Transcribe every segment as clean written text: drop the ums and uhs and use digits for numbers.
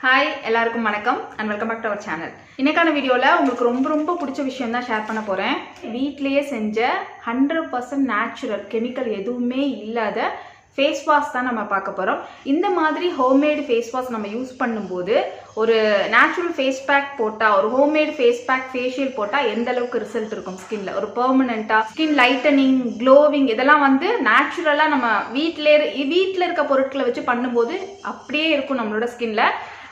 Hi எல்லாருக்கும் வணக்கம் and welcome back to our channel. இன்னைக்கான வீடியோவில் உங்களுக்கு ரொம்ப பிடிச்ச விஷயம் தான் ஷேர் பண்ண போகிறேன். வீட்டிலேயே செஞ்ச 100% நேச்சுரல் கெமிக்கல் எதுவுமே இல்லாத ஃபேஸ் வாஷ் தான் நம்ம பார்க்க போகிறோம். இந்த மாதிரி ஹோம்மேடு ஃபேஸ் வாஷ் நம்ம யூஸ் பண்ணும்போது ஒரு நேச்சுரல் ஃபேஸ் பேக் போட்டால், ஒரு ஹோம்மேடு ஃபேஸ் பேக் ஃபேஷியல் போட்டால் எந்த அளவுக்கு ரிசல்ட் இருக்கும் ஸ்கின்ல, ஒரு பெர்மனெண்ட்டாக ஸ்கின் லைட்டனிங், க்ளோவிங், இதெல்லாம் வந்து நேச்சுரலாக நம்ம வீட்டில் இருக்க பொருட்களை வச்சு பண்ணும்போது அப்படியே இருக்கும் நம்மளோட ஸ்கின்ல.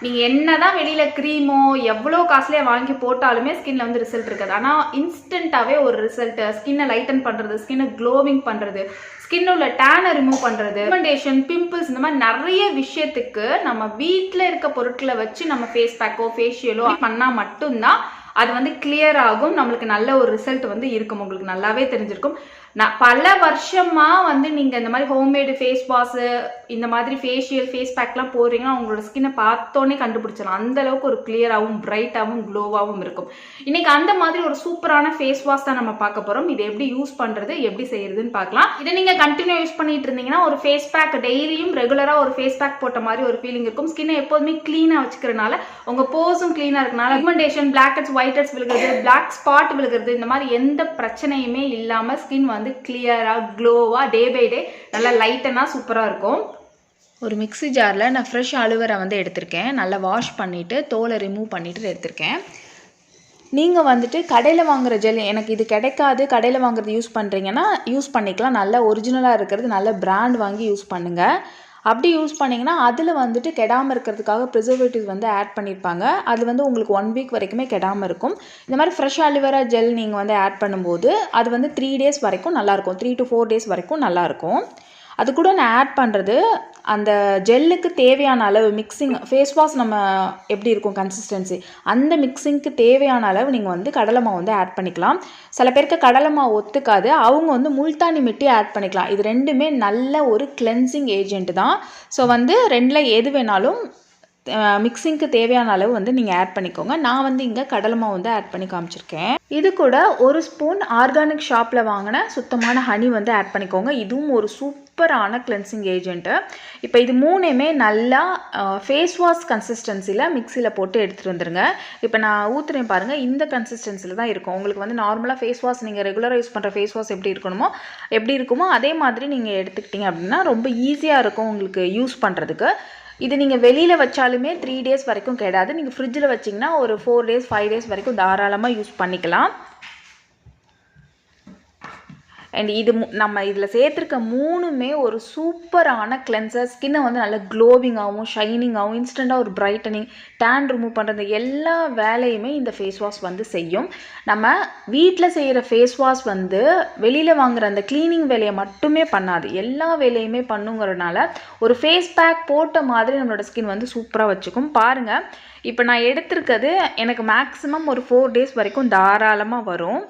நீங்கள் என்ன தான் வெளியில் க்ரீமோ எவ்வளோ காஸ்ட்லியாக வாங்கி போட்டாலுமே ஸ்கின்ல வந்து ரிசல்ட் இருக்காது. ஆனால் இன்ஸ்டண்ட்டாகவே ஒரு ரிசல்ட், ஸ்கின்னை லைட்டன் பண்ணுறது, ஸ்கின்னை க்ளோவிங் பண்ணுறது, ஸ்கின்ல உள்ள டேனை ரிமூவ் பண்ணுறது, பிக்மெண்டேஷன், பிம்பிள்ஸ், இந்த மாதிரி நிறைய விஷயத்துக்கு நம்ம வீட்டில் இருக்க பொருட்களை வச்சு நம்ம ஃபேஸ் பேக்கோ ஃபேஷியலோ பண்ணால் மட்டும்தான் அது வந்து கிளியர் ஆகும். நம்மளுக்கு நல்ல ஒரு ரிசல்ட் வந்து இருக்கும். உங்களுக்கு நல்லாவே தெரிஞ்சிருக்கும். பல வருஷமா வந்து நீங்க இந்த மாதிரி ஹோம்மேடு ஃபேஸ் வாஷ், இந்த மாதிரி ஃபேஷியல் ஃபேஸ் பேக்லாம் போடுறீங்கன்னா உங்களோட ஸ்கின்னை பார்த்தோன்னே கண்டுபிடிச்சிடலாம். அந்த அளவுக்கு ஒரு கிளியராகவும் பிரைட்டாகவும் க்ளோவாகவும் இருக்கும். இன்னைக்கு அந்த மாதிரி ஒரு சூப்பரான ஃபேஸ் வாஷ் தான் நம்ம பார்க்க போறோம். இதை எப்படி யூஸ் பண்றது, எப்படி செய்யறதுன்னு பார்க்கலாம். இதை நீங்க கண்டினியூ யூஸ் பண்ணிட்டு இருந்தீங்கன்னா ஒரு ஃபேஸ் பேக் டெய்லியும் ரெகுலரா ஒரு ஃபேஸ் பேக் போட்ட மாதிரி ஒரு ஃபீலிங் இருக்கும். ஸ்கின்னை எப்போதுமே கிளீனா வச்சுக்கிறதுனால, உங்க போஸும் கிளீனா இருக்கனால pigmentation, black heads, white heads விழுகிறது, பிளாக் ஸ்பாட் விழுகிறது, இந்த மாதிரி எந்த பிரச்சனையுமே இல்லாம ஸ்கின் வந்து கிளியரா க்ளோவா டே பை டே நல்லா லைட்டனா சூப்பரா இருக்கும். ஒரு மிக்ஸி ஜாரில் நான் ஃப்ரெஷ் அலுவரை வந்து எடுத்திருக்கேன். நல்லா வாஷ் பண்ணிவிட்டு தோலை ரிமூவ் பண்ணிவிட்டு எடுத்திருக்கேன். நீங்கள் வந்துட்டு கடையில் வாங்குகிற ஜெல், எனக்கு இது கிடைக்காது, கடையில் வாங்குறது யூஸ் பண்ணுறீங்கன்னா யூஸ் பண்ணிக்கலாம். நல்ல ஒரிஜினலாக இருக்கிறது நல்ல பிராண்ட் வாங்கி யூஸ் பண்ணுங்கள். அப்படி யூஸ் பண்ணிங்கன்னா அதில் வந்துட்டு கெடாமல் இருக்கிறதுக்காக ப்ரிசர்வேட்டிவ்ஸ் வந்து ஆட் பண்ணியிருப்பாங்க. அது வந்து உங்களுக்கு 1 வீக் வரைக்குமே கெடாமல் இருக்கும். இந்த மாதிரி ஃப்ரெஷ் அலுவேரா ஜெல் நீங்கள் வந்து ஆட் பண்ணும்போது அது வந்து 3 days வரைக்கும் நல்லாயிருக்கும். 3 to 4 days வரைக்கும் நல்லாயிருக்கும். அது கூட நான் ஆட் பண்ணுறது அந்த ஜெல்லுக்கு தேவையான அளவு மிக்சிங், ஃபேஸ் வாஷ் நம்ம எப்படி இருக்கும் கன்சிஸ்டன்சி, அந்த மிக்சிங்க்கு தேவையான அளவு நீங்கள் வந்து கடலை மாவு வந்து ஆட் பண்ணிக்கலாம். சில பேருக்கு கடலை மாவு ஒத்துக்காது, அவங்க வந்து முல்தானி மிட்டி ஆட் பண்ணிக்கலாம். இது ரெண்டுமே நல்ல ஒரு கிளென்சிங் ஏஜென்ட் தான். ஸோ வந்து ரெண்டில் எது வேணாலும் மிக்சிங்க்கு தேவையான அளவு வந்து நீங்கள் ஆட் பண்ணிக்கோங்க. நான் வந்து இங்கே கடலை மாவு வந்து ஆட் பண்ணி காமிச்சிருக்கேன். இது கூட 1 ஸ்பூன் ஆர்கானிக் ஷாப்பில் வாங்கின சுத்தமான ஹனி வந்து ஆட் பண்ணிக்கோங்க. இதுவும் ஒரு சூப்பரான கிளென்சிங் ஏஜென்ட்டு. இப்போ இது மூணுமே நல்லா ஃபேஸ் வாஷ் கன்சிஸ்டன்சியில் மிக்சியில் போட்டு எடுத்துகிட்டு வந்துடுங்க. இப்போ நான் ஊற்றுறேன் பாருங்கள், இந்த கன்சிஸ்டன்சியில் தான் இருக்கும். உங்களுக்கு வந்து நார்மலாக ஃபேஸ் வாஷ் நீங்கள் ரெகுலராக யூஸ் பண்ணுற ஃபேஸ் வாஷ் எப்படி இருக்குமோ அதே மாதிரி நீங்கள் எடுத்துக்கிட்டீங்க அப்படின்னா ரொம்ப ஈஸியாக இருக்கும் உங்களுக்கு யூஸ் பண்ணுறதுக்கு. இது நீங்கள் வெளியில் வச்சாலுமே 3 days வரைக்கும் கெடாது. நீங்கள் ஃப்ரிட்ஜில் வச்சிங்கன்னா ஒரு 4 days 5 days வரைக்கும் தாராளமாக யூஸ் பண்ணிக்கலாம். அண்ட் இது நம்ம இதில் சேர்த்துருக்க மூணுமே ஒரு சூப்பரான கிளென்சர். ஸ்கின்னை வந்து நல்லா க்ளோவிங்காகவும் ஷைனிங்காகவும் இன்ஸ்டண்ட்டாக ஒரு பிரைட்டனிங், டேன் ரிமூவ் பண்ணுறது எல்லா வேலையுமே இந்த ஃபேஸ் வாஷ் வந்து செய்யும். நம்ம வீட்டில் செய்கிற ஃபேஸ் வாஷ் வந்து வெளியில் வாங்குகிற அந்த க்ளீனிங் வேலையை மட்டுமே பண்ணாது, எல்லா வேலையுமே பண்ணுங்கிறதுனால ஒரு ஃபேஸ் பேக் போட்ட மாதிரி நம்மளோட ஸ்கின் வந்து சூப்பராக வச்சுக்கும். பாருங்கள், இப்போ நான் எடுத்திருக்கிறது எனக்கு மேக்ஸிமம் ஒரு 4 days வரைக்கும் தாராளமாக வரும்.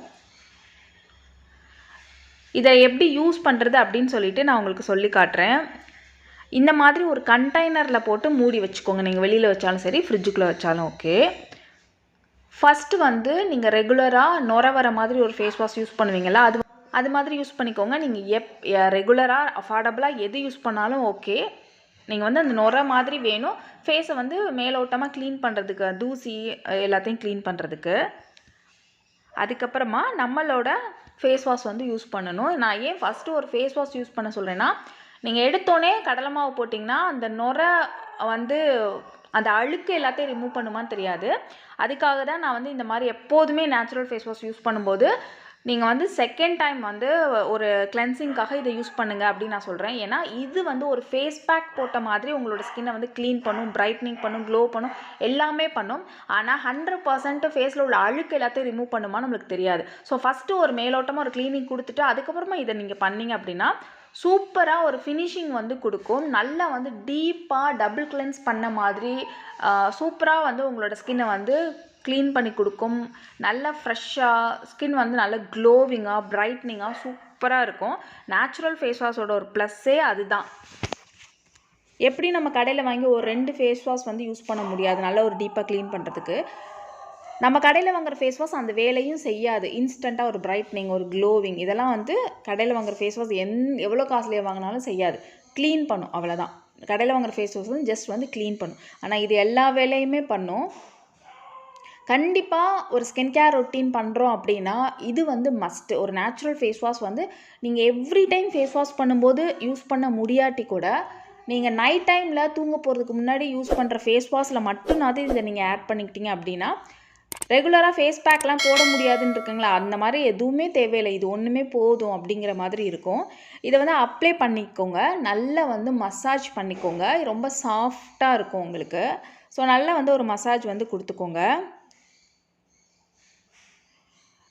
இதை எப்படி யூஸ் பண்ணுறது அப்படின்னு சொல்லிட்டு நான் உங்களுக்கு சொல்லி காட்டுறேன். இந்த மாதிரி ஒரு கண்டெய்னரில் போட்டு மூடி வச்சுக்கோங்க. நீங்கள் வெளியில் வச்சாலும் சரி, ஃப்ரிட்ஜுக்குள்ளே வச்சாலும் ஓகே. ஃபஸ்ட்டு வந்து நீங்கள் ரெகுலராக நுர வர மாதிரி ஒரு ஃபேஸ் வாஷ் யூஸ் பண்ணுவீங்களா, அது மாதிரி யூஸ் பண்ணிக்கோங்க. நீங்கள் ரெகுலராக அஃபோர்டபுளாக எது யூஸ் பண்ணாலும் ஓகே. நீங்கள் வந்து அந்த நுர மாதிரி வேணும் ஃபேஸை வந்து மேலோட்டமாக க்ளீன் பண்ணுறதுக்கு, தூசி எல்லாத்தையும் க்ளீன் பண்ணுறதுக்கு. அதுக்கப்புறமா நம்மளோட ஃபேஸ் வாஷ் வந்து யூஸ் பண்ணணும். நான் ஏன் ஃபஸ்ட்டு ஒரு ஃபேஸ் வாஷ் யூஸ் பண்ண சொல்கிறேன்னா, நீங்கள் எடுத்தோடனே கடலை மாவு போட்டிங்கன்னா அந்த நுர வந்து அந்த அழுக்கு எல்லாத்தையும் ரிமூவ் பண்ணுமான்னு தெரியாது. அதுக்காக தான் நான் வந்து இந்த மாதிரி எப்போதுமே நேச்சுரல் ஃபேஸ் வாஷ் யூஸ் பண்ணும்போது நீங்கள் வந்து செகண்ட் டைம் வந்து ஒரு கிளென்சிங்காக இதை யூஸ் பண்ணுங்கள் அப்படின்னு நான் சொல்கிறேன். ஏன்னா இது வந்து ஒரு ஃபேஸ் பேக் போட்ட மாதிரி உங்களோட ஸ்கின்னை வந்து க்ளீன் பண்ணும், பிரைட்னிங் பண்ணும், க்ளோ பண்ணும், எல்லாமே பண்ணும். ஆனால் 100% ஃபேஸில் உள்ள அழுக்கு எல்லாத்தையும் ரிமூவ் பண்ணுமா நம்மளுக்கு தெரியாது. ஸோ ஃபஸ்ட்டு ஒரு மேலோட்டமாக ஒரு க்ளீனிங் கொடுத்துட்டு அதுக்கப்புறமா இதை நீங்கள் பண்ணிங்க அப்படின்னா சூப்பராக ஒரு ஃபினிஷிங் வந்து கொடுக்கும். நல்லா வந்து டீப்பாக டபுள் கிளென்ஸ் பண்ண மாதிரி சூப்பராக வந்து உங்களோட ஸ்கின்னை வந்து க்ளீன் பண்ணி கொடுக்கும். நல்லா ஃப்ரெஷ்ஷாக ஸ்கின் வந்து நல்லா க்ளோவிங்காக பிரைட்னிங்காக சூப்பராக இருக்கும். நேச்சுரல் ஃபேஸ் வாஷோட ஒரு ப்ளஸ்ஸே அதுதான். எப்படி நம்ம கடையில் வாங்கி ஒரு 2 ஃபேஸ் வாஷ் வந்து யூஸ் பண்ண முடியாது நல்லா ஒரு டீப்பாக க்ளீன் பண்ணுறதுக்கு. நம்ம கடையில் வாங்குற ஃபேஸ் வாஷ் அந்த வேலையும் செய்யாது. இன்ஸ்டண்ட்டாக ஒரு பிரைட்னிங், ஒரு க்ளோவிங், இதெல்லாம் வந்து கடையில் வாங்குற ஃபேஸ் வாஷ் எவ்வளோ காஸ்ட்லியாக வாங்கினாலும் செய்யாது. க்ளீன் பண்ணும், அவ்வளோதான். கடையில் வாங்குற ஃபேஸ் வாஷ் வந்து ஜஸ்ட் வந்து க்ளீன் பண்ணும். ஆனால் இது எல்லா வேலையுமே பண்ணும். கண்டிப்பாக ஒரு ஸ்கின் கேர் ரொட்டீன் பண்ணுறோம் அப்படின்னா இது வந்து மஸ்ட்டு. ஒரு நேச்சுரல் ஃபேஸ் வாஷ் வந்து நீங்கள் எவ்ரி டைம் ஃபேஸ் வாஷ் பண்ணும்போது யூஸ் பண்ண முடியாட்டி கூட நீங்கள் நைட் டைமில் தூங்க போகிறதுக்கு முன்னாடி யூஸ் பண்ணுற ஃபேஸ் வாஷில் மட்டும்னாவது இதை நீங்கள் ஆட் பண்ணிக்கிட்டீங்க அப்படின்னா, ரெகுலராக ஃபேஸ் பேக்லாம் போட முடியாதுன்னு இருக்குங்களா, அந்த மாதிரி எதுவுமே தேவையில்லை, இது ஒன்றுமே போதும் அப்படிங்கிற மாதிரி இருக்கும். இதை வந்து அப்ளை பண்ணிக்கோங்க, நல்லா வந்து மசாஜ் பண்ணிக்கோங்க, ரொம்ப சாஃப்டாக இருக்கும் உங்களுக்கு. ஸோ நல்லா வந்து ஒரு மசாஜ் வந்து கொடுத்துக்கோங்க.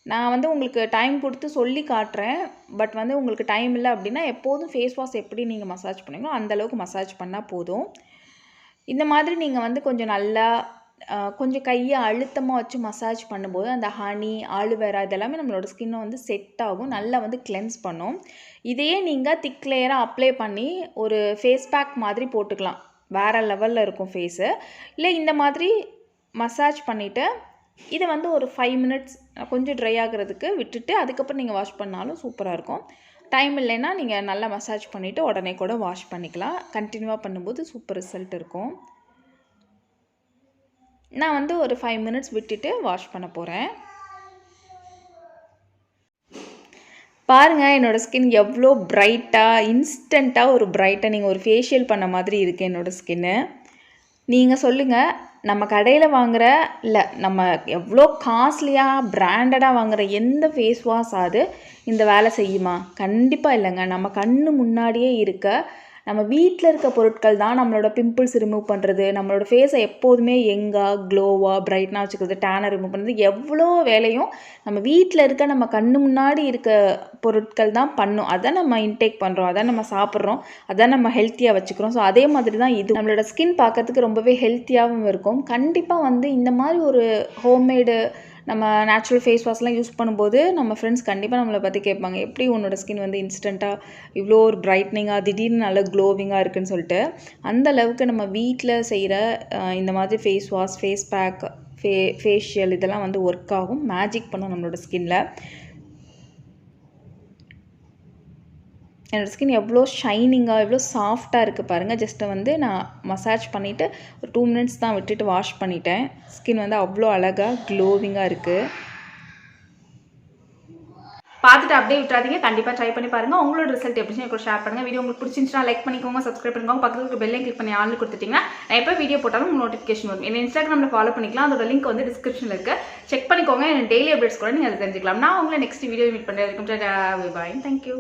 நான் வந்து உங்களுக்கு டைம் கொடுத்து சொல்லி காட்டுறேன். பட் வந்து உங்களுக்கு டைம் இல்லை அப்படின்னா எப்போதும் ஃபேஸ் வாஷ் எப்படி நீங்கள் மசாஜ் பண்ணுவீங்களோ அந்தளவுக்கு மசாஜ் பண்ணால் போதும். இந்த மாதிரி நீங்கள் வந்து கொஞ்சம் நல்லா கொஞ்சம் கையை அழுத்தமாக வச்சு மசாஜ் பண்ணும்போது அந்த ஹனி, ஆலுவேரா இதெல்லாமே நம்மளோட ஸ்கின்னை வந்து செட் ஆகும், நல்லா வந்து கிளென்ஸ் பண்ணும். இதையே நீங்கள் திக் லேயராக அப்ளை பண்ணி ஒரு ஃபேஸ் பேக் மாதிரி போட்டுக்கலாம், வேறு லெவலில் இருக்கும் ஃபேஸு. இல்லை இந்த மாதிரி மசாஜ் பண்ணிவிட்டு இதை வந்து ஒரு 5 மினிட்ஸ் கொஞ்சம் ட்ரை ஆகிறதுக்கு விட்டுட்டு அதுக்கப்புறம் நீங்கள் வாஷ் பண்ணாலும் சூப்பராக இருக்கும். டைம் இல்லைன்னா நீங்கள் நல்லா மசாஜ் பண்ணிவிட்டு உடனே கூட வாஷ் பண்ணிக்கலாம். கண்டினியூவாக பண்ணும்போது சூப்பர் ரிசல்ட் இருக்கும். நான் வந்து ஒரு 5 மினிட்ஸ் விட்டுட்டு வாஷ் பண்ண போகிறேன். பாருங்கள் என்னோடய ஸ்கின் எவ்வளோ பிரைட்டாக, இன்ஸ்டண்ட்டாக ஒரு பிரைட்டனிங், ஒரு ஃபேஷியல் பண்ண மாதிரி இருக்குது என்னோடய ஸ்கின்னு. நீங்கள் சொல்லுங்கள், நம்ம கடையில் வாங்குகிற இல்லை நம்ம எவ்வளோ காஸ்ட்லியாக பிராண்டடாக வாங்குகிற எந்த ஃபேஸ் வாஷ் ஆகுது இந்த வேலை செய்யுமா? கண்டிப்பாக இல்லைங்க. நம்ம கண்ணு முன்னாடியே இருக்க நம்ம வீட்டில் இருக்க பொருட்கள் தான் நம்மளோட பிம்பிள்ஸ் ரிமூவ் பண்ணுறது, நம்மளோட ஃபேஸை எப்போதுமே யங்காக, க்ளோவாக, பிரைட்னாக வச்சுக்கிறது, டேனை ரிமூவ் பண்ணுறது, எவ்வளோ வேலையும் நம்ம வீட்டில் இருக்க நம்ம கண்ணு முன்னாடி இருக்க பொருட்கள் தான் பண்ணும். அதான் நம்ம இன்டேக் பண்ணுறோம், அதான் நம்ம சாப்பிட்றோம், அதான் நம்ம ஹெல்த்தியாக வச்சுக்கிறோம். ஸோ அதே மாதிரி தான் இது நம்மளோட ஸ்கின் பார்க்கறதுக்கு ரொம்பவே ஹெல்த்தியாகவும் இருக்கும். கண்டிப்பாக வந்து இந்த மாதிரி ஒரு ஹோம்மேடு நம்ம நேச்சுரல் ஃபேஸ் வாஷ்லாம் யூஸ் பண்ணும்போது நம்ம ஃப்ரெண்ட்ஸ் கண்டிப்பாக நம்மளை பற்றி கேட்பாங்க, எப்படி உன்னோட ஸ்கின் வந்து இன்ஸ்டண்ட்டாக இவ்வளோ ஒரு பிரைட்னிங்காக திடீர்னு நல்லா க்ளோவிங்காக இருக்குதுன்னு சொல்லிட்டு. அந்த அளவுக்கு நம்ம வீட்டில் செய்கிற இந்த மாதிரி face wash, face pack, facial இதெல்லாம் வந்து ஒர்க் ஆகும், மேஜிக் பண்ணும் நம்மளோட ஸ்கின்னில். என்னோடய ஸ்கின் எவ்வளோ ஷைனிங்காக, எவ்வளோ சாஃப்டாக இருக்குது பாருங்கள். ஜஸ்ட்டு வந்து நான் மசாஜ் பண்ணிவிட்டு ஒரு 2 மினிட்ஸ் தான் விட்டுட்டு வாஷ் பண்ணிட்டேன். ஸ்கின் வந்து அவ்வளோ அழகாக க்ளோவிங்காக இருக்குது. பார்த்துட்டு அப்படியே விட்டுறாதீங்க, கண்டிப்பாக ட்ரை பண்ணி பாருங்கள். உங்களோட ரிசல்ட் எப்படின்னு எனக்கு ஷேர் பண்ணுங்கள். வீடியோ உங்களுக்கு பிடிச்சிருந்துச்சுன்னா லைக் பண்ணிக்கோங்க, சப்ஸ்கிரைப் பண்ணிக்கோங்க, பக்கத்துக்கு பெல்லையும் கிளிக் பண்ணி ஆல் கொடுத்துட்டிங்கன்னா நான் எப்போ வீடியோ போட்டாலும் உங்களுக்கு நோட்டிஃபிகேஷன் வரும். என்ன இன்ஸ்டாகிராமில் ஃபாலோ பண்ணிக்கலாம், அதோட லிங்க் வந்து டிஸ்கிரிப்ஷனில் இருக்குது, செக் பண்ணிக்கோங்க. எனக்கு டெய்லி அப்டேட்ஸ் கூட நீங்கள் அதை தெரிஞ்சுக்கலாம். நான் உங்களை நெக்ஸ்ட் வீடியோ மீட் பண்ணுறேன். பாய், தேங்க்யூ.